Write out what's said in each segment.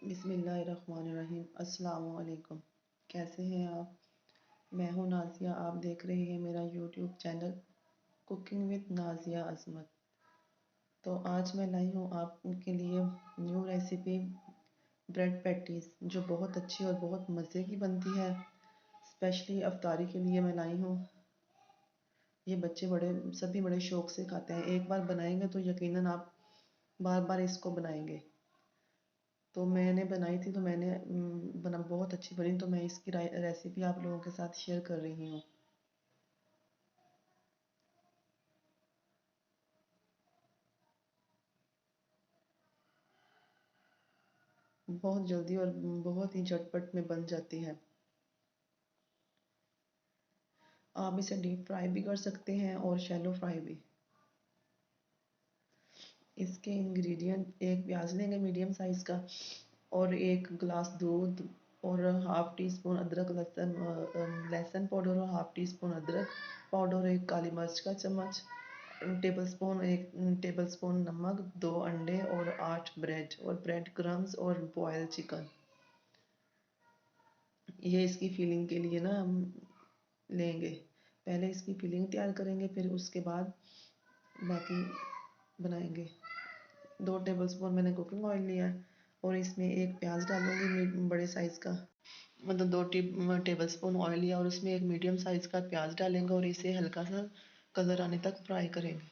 बिस्मिल्लाहिर्रहमानिर्रहीम। अस्सलाम वालेकुम। कैसे हैं आप? मैं हूं नाज़िया। आप देख रहे हैं मेरा YouTube channel cooking with Nazia Azmat. तो आज मैं लाई हूं आपके लिए न्यू रेसिपी ब्रेड पैटीज़, जो बहुत अच्छी और बहुत मज़े की बनती है। स्पेशली अफ्तारी के लिए मैं लाई हूँ। ये सभी बड़े शौक़ से खाते हैं। एक बार बनाएंगे तो यकीनन आप बार बार इसको बनाएंगे। तो मैंने बनाई थी, तो बहुत अच्छी बनी, तो मैं इसकी रेसिपी आप लोगों के साथ शेयर कर रही हूँ। बहुत जल्दी और बहुत ही झटपट में बन जाती है। आप इसे डीप फ्राई भी कर सकते हैं और शैलो फ्राई भी। इसके इंग्रेडिएंट: एक प्याज लेंगे मीडियम साइज़ का, और एक गिलास दूध, और हाफ़ टी स्पून अदरक लहसुन पाउडर, और हाफ़ टी स्पून अदरक पाउडर, एक काली मिर्च का चम्मच, एक टेबलस्पून नमक, 2 अंडे और 8 ब्रेड, और ब्रेड क्रम्स, और बॉयल चिकन। ये इसकी फिलिंग के लिए ना हम लेंगे। पहले इसकी फिलिंग तैयार करेंगे, फिर उसके बाद बाकी बनाएंगे। 2 टेबलस्पून मैंने कुकिंग ऑयल लिया है, और इसमें एक प्याज डालूंगी बड़े साइज़ का। मतलब 2 टेबलस्पून ऑयल लिया, और उसमें एक मीडियम साइज़ का प्याज डालेंगे, और इसे हल्का सा कलर आने तक फ्राई करेंगे।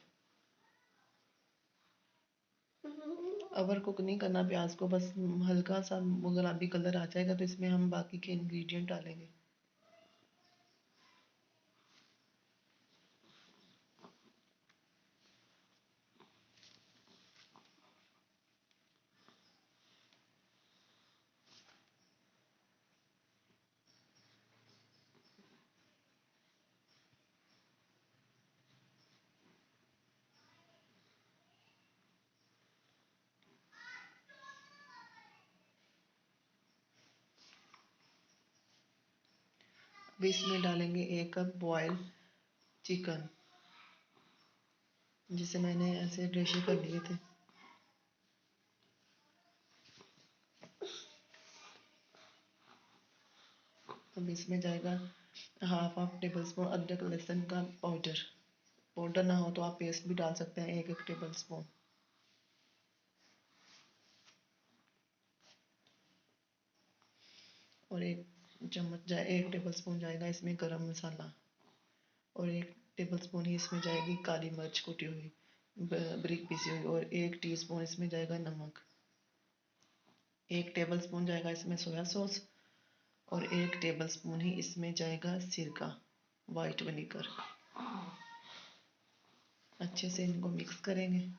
ओवर कुक नहीं करना प्याज को, बस हल्का सा गुलाबी कलर आ जाएगा तो इसमें हम बाकी के इंग्रेडिएंट डालेंगे। अब इसमें डालेंगे 1 कप बॉयल चिकन, जिसे मैंने ऐसे रेशे कर लिए थे। अब इसमें जाएगा हाफ टेबल स्पून अदरक लहसुन का पाउडर। पाउडर ना हो तो आप पेस्ट भी डाल सकते हैं, 1 टेबल स्पून। और 1 टेबल स्पून जाएगा इसमें गरम मसाला, और 1 टेबल स्पून ही इसमें जाएगी काली मिर्च कुटी हुई, बारीक पीसी हुई, और 1 टीस्पून इसमें जाएगा नमक। 1 टेबल स्पून जाएगा इसमें सोया सॉस, और 1 टेबल स्पून ही इसमें जाएगा सिरका, वाइट विनेगर। अच्छे से इनको मिक्स करेंगे।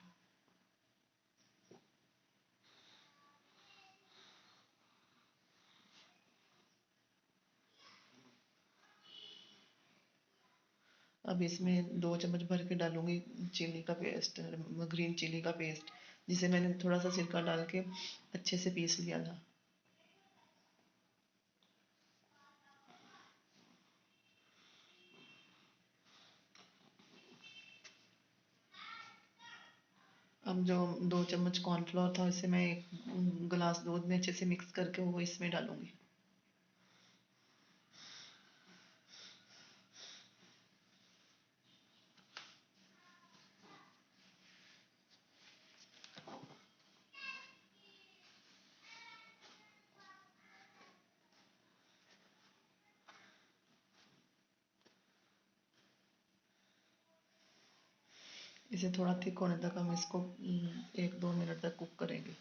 अब इसमें 2 चम्मच भर के डालूंगी चिली का पेस्ट, ग्रीन चिली का पेस्ट, जिसे मैंने थोड़ा सा सिरका डाल के अच्छे से पीस लिया था। अब जो 2 चम्मच कॉर्नफ्लोर था, इसे मैं 1 गिलास दूध में अच्छे से मिक्स करके वो इसमें डालूंगी। इसे थोड़ा थिक होने तक हम इसको 1-2 मिनट तक कुक करेंगे,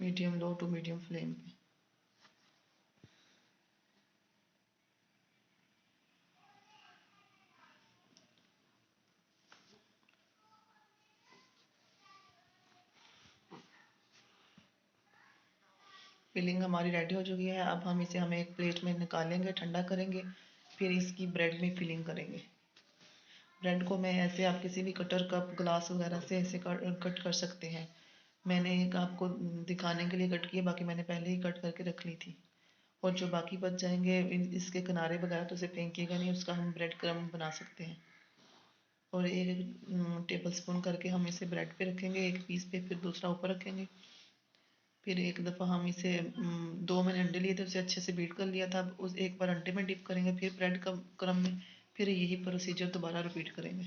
medium low to medium flame पे। फिलिंग हमारी रेडी हो चुकी है। अब हम एक प्लेट में निकालेंगे, ठंडा करेंगे, फिर इसकी ब्रेड में फिलिंग करेंगे। ब्रेड को मैं ऐसे, आप किसी भी कटर, कप, ग्लास वगैरह से ऐसे कट कर सकते हैं। मैंने एक आपको दिखाने के लिए कट किया, बाकी मैंने पहले ही कट करके रख ली थी। और जो बाकी बच जाएंगे इसके किनारे वगैरह तो उसे फेंकिएगा नहीं, उसका हम ब्रेड क्रम्ब बना सकते हैं। और 1 टेबल स्पून करके हम इसे ब्रेड पे रखेंगे, एक पीस पे, फिर दूसरा ऊपर रखेंगे, फिर एक दफ़ा हम इसे 2 मैंने अंडे लिए थे, उसे अच्छे से बीट कर लिया था। अब उस एक बार अंडे में डिप करेंगे, फिर ब्रेड क्रम में, फिर यही प्रोसीजर दोबारा रिपीट करेंगे।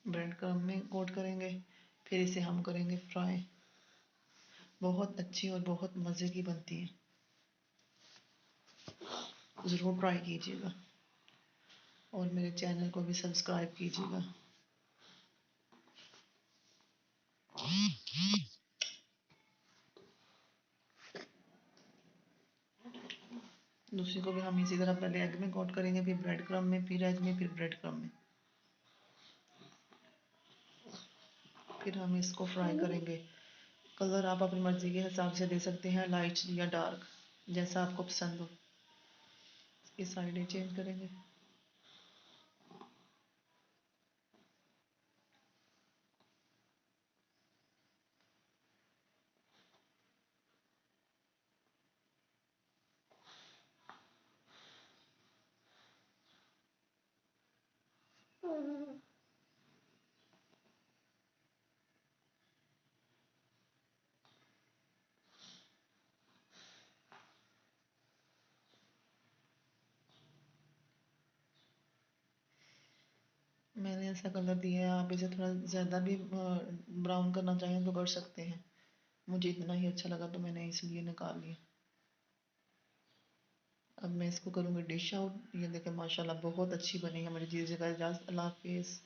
ब्रेड क्रम में कोट करेंगे, फिर इसे हम करेंगे फ्राई। बहुत अच्छी और बहुत मज़े की बनती है, ज़रूर ट्राई कीजिएगा और मेरे चैनल को भी सब्सक्राइब कीजिएगा। दूसरी को भी हम इसी तरह पहले एग में कोट करेंगे, फिर ब्रेड क्रम में, फिर एग में, फिर ब्रेड क्रम में, फिर हम इसको फ्राई करेंगे। कलर आप अपनी मर्ज़ी के हिसाब से दे सकते हैं, लाइट या डार्क, जैसा आपको पसंद हो। इसकी साइडें चेंज करेंगे। मैंने ऐसा कलर दिया है, आप इसे थोड़ा ज़्यादा भी ब्राउन करना चाहें तो कर सकते हैं। मुझे इतना ही अच्छा लगा तो मैंने इसलिए निकाल लिया। अब मैं इसको करूँगी डिश आउट। ये देखें माशाल्लाह बहुत अच्छी बनी है। मेरी चीज़ें का इजाज़त, अल्लाह हाफिज़।